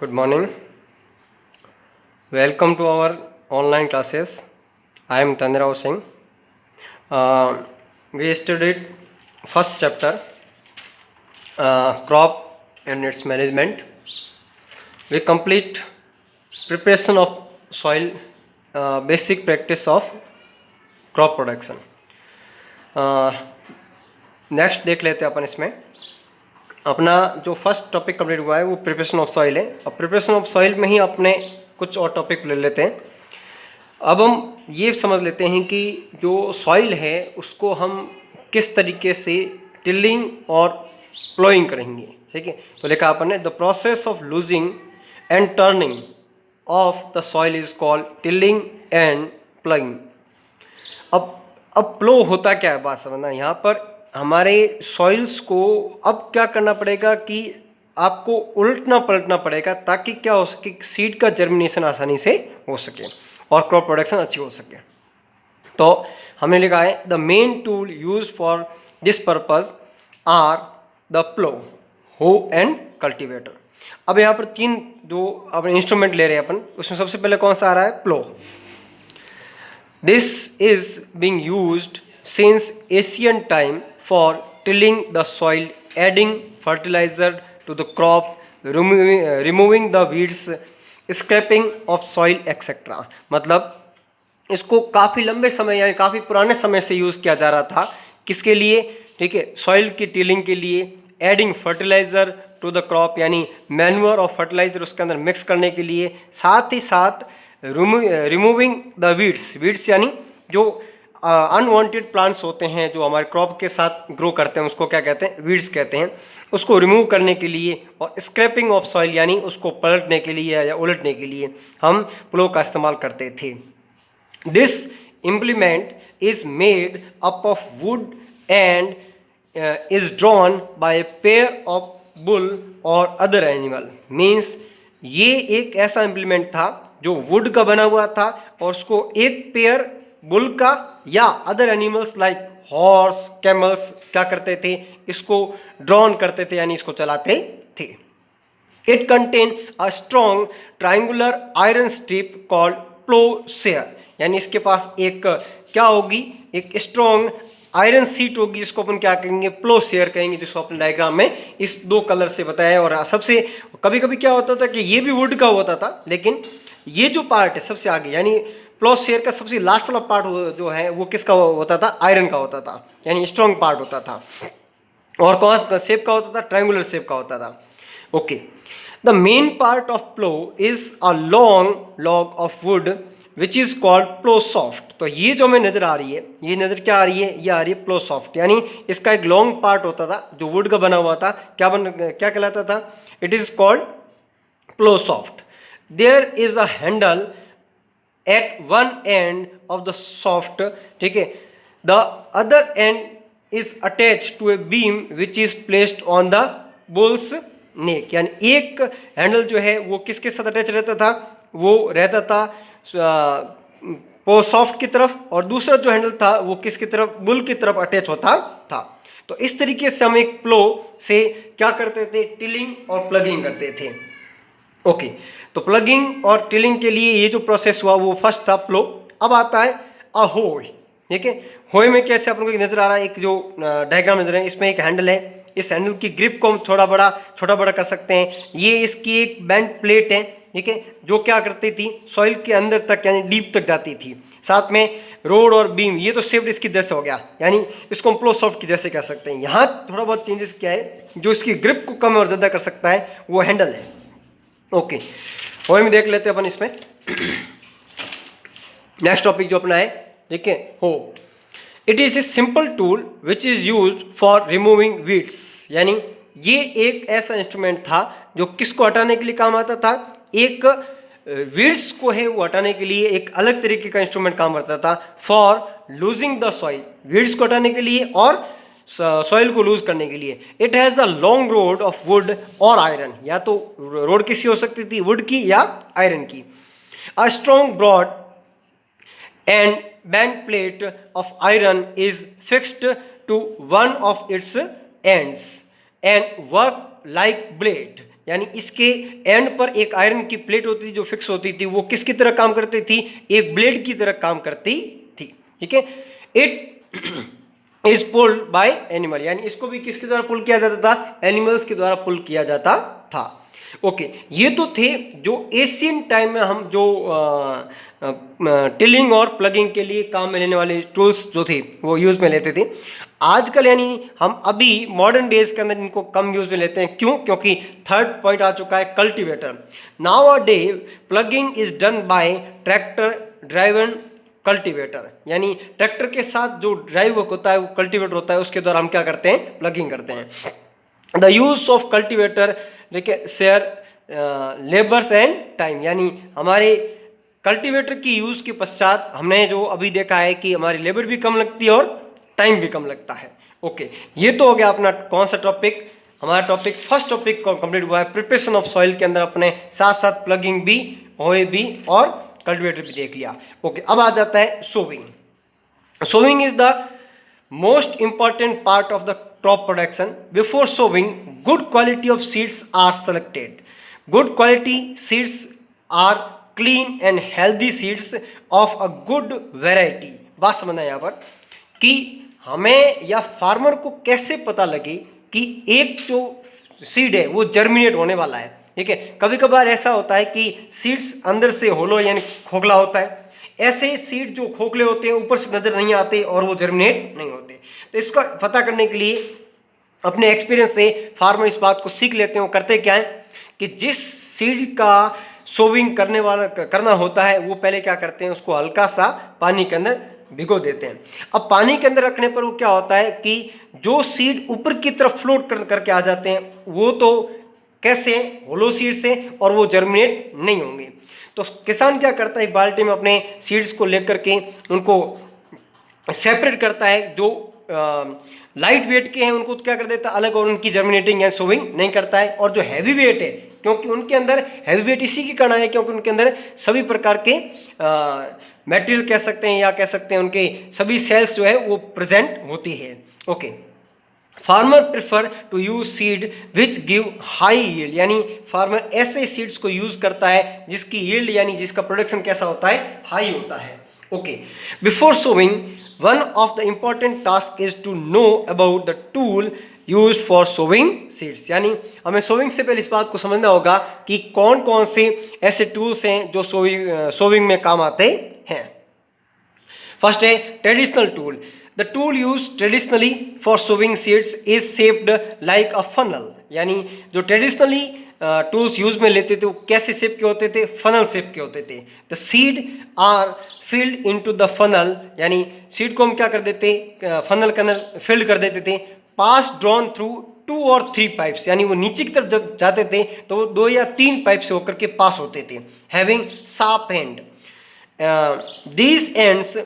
Good morning. Welcome to our online classes. I am Tandrao Singh. We studied first chapter, crop and its management. We complete preparation of soil, basic practice of crop production. Next देख लेते हैं अपन इसमें अपना जो first topic complete हुआ है वो preparation of soil है। अब प्रिपरेशन ऑफ सॉइल में ही अपने कुछ और टॉपिक ले लेते हैं। अब हम ये समझ लेते हैं कि जो सॉइल है उसको हम किस तरीके से टिलिंग और प्लोइंग करेंगे। ठीक है, तो लिखा अपन ने the process of losing and turning of the soil is called tilling and ploughing. अब प्लो होता क्या है, बात समझना। यहाँ पर हमारे सॉइल्स को अब क्या करना पड़ेगा कि आपको उलटना पलटना पड़ेगा ताकि क्या हो सके, सीड का जर्मिनेशन आसानी से हो सके और क्रॉप प्रोडक्शन अच्छी हो सके। तो हमने लिखा है the main tool use for this purpose are the plough, hoe and cultivator. अब यहाँ पर तीन जो अपने इंस्ट्रूमेंट ले रहे हैं अपन, उसमें सबसे पहले कौन सा आ रहा है, प्लो। This is being used since ancient time for tilling the soil, adding fertilizer to the crop, removing the weeds, scraping of soil etc. मतलब इसको काफ़ी लंबे समय यानी काफ़ी पुराने समय से यूज़ किया जा रहा था। किसके लिए? ठीक है, सॉइल की टिलिंग के लिए, adding fertiliser to the crop यानी मैन्योर और फर्टिलाइज़र उसके अंदर मिक्स करने के लिए, साथ ही साथ रिमूविंग द वीड्स यानी जो अनवांटेड प्लांट्स होते हैं जो हमारे क्रॉप के साथ ग्रो करते हैं उसको क्या कहते हैं, वीड्स कहते हैं, उसको रिमूव करने के लिए, और स्क्रैपिंग ऑफ सॉइल यानी उसको पलटने के लिए या उलटने के लिए हम प्लो का इस्तेमाल करते थे। This implement is made up of would and is drawn by a pair of bull और अदर एनिमल। मीन्स ये एक ऐसा इम्प्लीमेंट था जो वुड का बना हुआ था और उसको एक पेयर बुल का या other animals like horse, camels क्या करते थे, इसको ड्रॉन करते थे यानी इसको चलाते थे। It contain a strong triangular iron strip called ploughshare, यानी इसके पास एक क्या होगी, एक स्ट्रॉन्ग आयरन सीट होगी, इसको अपन क्या कहेंगे, प्लोशेयर कहेंगे, जिसको अपने डायग्राम में इस दो कलर से बताया। और सबसे कभी कभी क्या होता था कि ये भी वुड का होता था, लेकिन ये जो पार्ट है सबसे आगे यानी प्लोशेयर का सबसे लास्ट वाला पार्ट जो है वो किसका होता था, आयरन का होता था, यानी स्ट्रॉन्ग पार्ट होता था। और कौन सा शेप का होता था, ट्रायंगुलर शेप का होता था। Okay, the main part of plough is a long log of wood which is called plough shaft. तो ये जो हमें नजर आ रही है, ये नजर क्या आ रही है, ये आ रही है प्लो सॉफ्ट, यानी इसका एक लॉन्ग पार्ट होता था जो वुड का बना हुआ था, क्या कहलाता था, it is called plough shaft. There is a handle at one end of the shaft, ठीक है, the other end is attach to a beam which is placed on the bull's neck. यानी एक हैंडल जो है वो किसके साथ attach रहता था, वो रहता था सॉफ्ट की तरफ, और दूसरा जो हैंडल था वो किसकी तरफ, बुल की तरफ अटैच होता था। तो इस तरीके से हम एक प्लो से क्या करते थे, टिलिंग और प्लगिंग करते थे। ओके, तो प्लगिंग और टिलिंग के लिए ये जो प्रोसेस हुआ वो फर्स्ट था प्लो। अब आता है अ होय। ठीक है, होय में कैसे अपन को नजर आ रहा है, एक जो डायग्राम नजर है इसमें एक हैंडल है, इस हैंडल की ग्रिप को हम छोटा बड़ा कर सकते हैं। ये इसकी एक बेंड प्लेट है, ठीक है, जो क्या करती थी, सॉइल के अंदर तक यानी डीप तक जाती थी। साथ में रोड और बीम, ये तो शेप्ड इसकी जैसे हो गया, यानी इसको हम प्लो सॉफ्ट की जैसे कह सकते हैं। यहाँ थोड़ा बहुत चेंजेस क्या है, जो इसकी ग्रिप को कम और ज़्यादा कर सकता है वो हैंडल है। ओके, होय में देख लेते हैं अपन इसमें। नेक्स्ट टॉपिक जो अपना है, ठीक है, हो। It is a simple tool which is used for removing weeds, यानी ये एक ऐसा इंस्ट्रूमेंट था जो किसको हटाने के लिए काम आता था, एक वीड्स को है वो हटाने के लिए एक अलग तरीके का इंस्ट्रूमेंट काम करता था, for losing the soil, weeds को हटाने के लिए और सॉइल को लूज करने के लिए। It has a long road of would और आयरन, या तो रोड किसी हो सकती थी, वुड की या आयरन की। A strong broad and bend plate of iron is fixed to one of its ends and work like blade, यानी इसके एंड पर एक आयरन की प्लेट होती थी जो फिक्स होती थी, वो किसकी तरह काम करती थी, एक ब्लेड की तरह काम करती थी। ठीक है, it is pulled bye animal, यानी इसको भी किसके द्वारा पुल किया जाता था, एनिमल्स के द्वारा पुल किया जाता था। ओके, ये तो थे जो एशियन टाइम में हम जो टिलिंग और प्लगिंग के लिए काम में लेने वाले टूल्स जो थे वो यूज़ में लेते थे। आजकल यानी हम अभी मॉडर्न डेज के अंदर इनको कम यूज़ में लेते हैं। क्यों? क्योंकि थर्ड पॉइंट आ चुका है, cultivator. Now a day plugging is done by tractor driven cultivator, यानी ट्रैक्टर के साथ जो ड्राइव होता है वो कल्टीवेटर होता है, उसके द्वारा हम क्या करते हैं, प्लगिंग करते हैं। द यूज ऑफ कल्टीवेटर देखिए शेयर लेबर्स एंड टाइम, यानी हमारे कल्टीवेटर की यूज़ के पश्चात हमने जो अभी देखा है कि हमारी लेबर भी कम लगती है और टाइम भी कम लगता है। ओके, ये तो हो गया अपना कौन सा टॉपिक, हमारा टॉपिक फर्स्ट टॉपिक कंप्लीट हुआ है, प्रिपरेशन ऑफ सॉइल के अंदर अपने साथ साथ प्लगिंग भी, ओए भी और कल्टीवेटर भी देख लिया। ओके, अब आ जाता है sowing. Sowing is the most important part of the crop production. Before sowing, good quality of seeds are selected. Good quality seeds are clean and healthy seeds of a good variety. बात समझना यहाँ पर कि हमें या farmer को कैसे पता लगे कि एक जो सीड है वो जर्मिनेट होने वाला है। ठीक है, कभी कभार ऐसा होता है कि सीड्स अंदर से होलो यानी खोखला होता है, ऐसे सीड जो खोखले होते हैं ऊपर से नजर नहीं आते और वो जर्मिनेट नहीं होते। तो इसका पता करने के लिए अपने एक्सपीरियंस से फार्मर इस बात को सीख लेते हैं। वो करते क्या है कि जिस सीड का सोविंग करना होता है वो पहले क्या करते हैं, उसको हल्का सा पानी के अंदर भिगो देते हैं। अब पानी के अंदर रखने पर वो क्या होता है कि जो सीड ऊपर की तरफ फ्लोट करके आ जाते हैं वो तो कैसे, होलो सीड से, और वो जर्मिनेट नहीं होंगे। तो किसान क्या करता है, एक बाल्टी में अपने सीड्स को लेकर के उनको सेपरेट करता है, जो लाइट वेट के हैं उनको क्या कर देता है अलग, और उनकी जर्मिनेटिंग या सोविंग नहीं करता है। और जो हैवी वेट है, क्योंकि उनके अंदर हैवी वेट इसी की कारण है क्योंकि उनके अंदर सभी प्रकार के मटेरियल कह सकते हैं या कह सकते हैं उनके सभी सेल्स जो है वो प्रेजेंट होती है। Okay, farmer prefer to use seed which give high yield, यानी फार्मर ऐसे सीड्स को यूज करता है जिसकी यील्ड यानी जिसका प्रोडक्शन कैसा होता है, हाई होता है। Okay, before sowing one of the important task is to know about the tool used for sowing seeds, यानी हमें सोविंग से पहले इस बात को समझना होगा कि कौन कौन से ऐसे टूल्स हैं जो सोविंग में काम आते हैं। फर्स्ट है traditional tool. The tool used traditionally for sowing seeds is shaped like a funnel, यानी जो ट्रेडिशनली टूल्स यूज में लेते थे वो कैसे शेप के होते थे, फनल शेप के होते थे। The seed are filled into the funnel, यानी सीड को हम क्या कर देते, फनल के अंदर फिल्ड कर देते थे। पास ड्रॉन थ्रू 2 or 3 पाइप्स, यानी वो नीचे की तरफ जब जाते थे तो वो 2 या 3 पाइप से होकर के पास होते थे। Having sharp and, these ends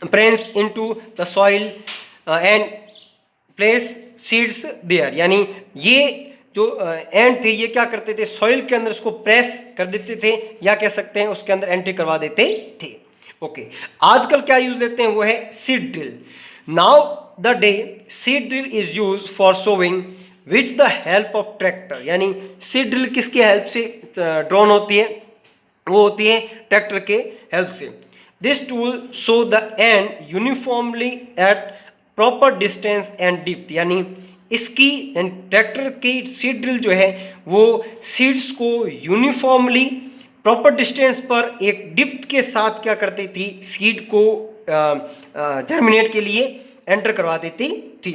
press into the soil and place seeds there, यानी ये जो एंड थे ये क्या करते थे, सॉइल के अंदर उसको प्रेस कर देते थे या कह सकते हैं उसके अंदर एंट्री करवा देते थे। ओके, आजकल क्या यूज लेते हैं वो है seed drill. Now the day seed drill is use for sowing which the help of tractor, यानी सीड ड्रिल किसकी हेल्प से ड्रॉन होती है, वो होती है ट्रैक्टर के हेल्प से। This tool show the end uniformly at proper distance and depth, यानी इसकी ट्रैक्टर की सीड ड्रिल जो है वो सीड्स को यूनिफॉर्मली प्रॉपर डिस्टेंस पर एक डिप्थ के साथ क्या करती थी, सीड को जर्मिनेट के लिए एंटर करवा देती थी।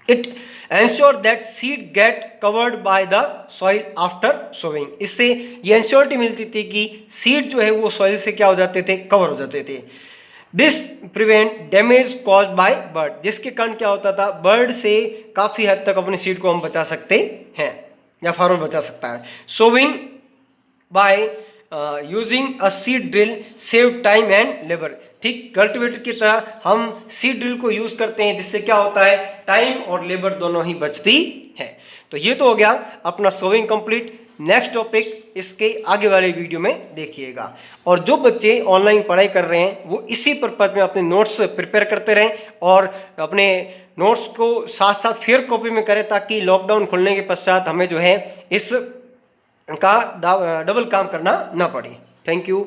It ensure that seed get covered by the soil after sowing, इससे ये एंश्योरिटी मिलती थी कि सीड जो है वो सॉइल से क्या हो जाते थे, कवर हो जाते थे। This prevent damage caused by bird, जिसके कारण क्या होता था, बर्ड से काफ़ी हद तक अपनी सीड को हम बचा सकते हैं या फार्मर बचा सकता है। Sowing by using a seed drill save time and labour, ठीक कल्टीवेटर की तरह हम सीड ड्रिल को यूज करते हैं जिससे क्या होता है, टाइम और लेबर दोनों ही बचती है। तो ये तो हो गया अपना सोविंग कंप्लीट। नेक्स्ट टॉपिक इसके आगे वाले वीडियो में देखिएगा। और जो बच्चे ऑनलाइन पढ़ाई कर रहे हैं वो इसी पर्पज में अपने नोट्स प्रिपेयर करते रहें और अपने नोट्स को साथ साथ फिर कॉपी में करें ताकि लॉकडाउन खुलने के पश्चात हमें जो है इस का डबल काम करना ना पड़े। Thank you.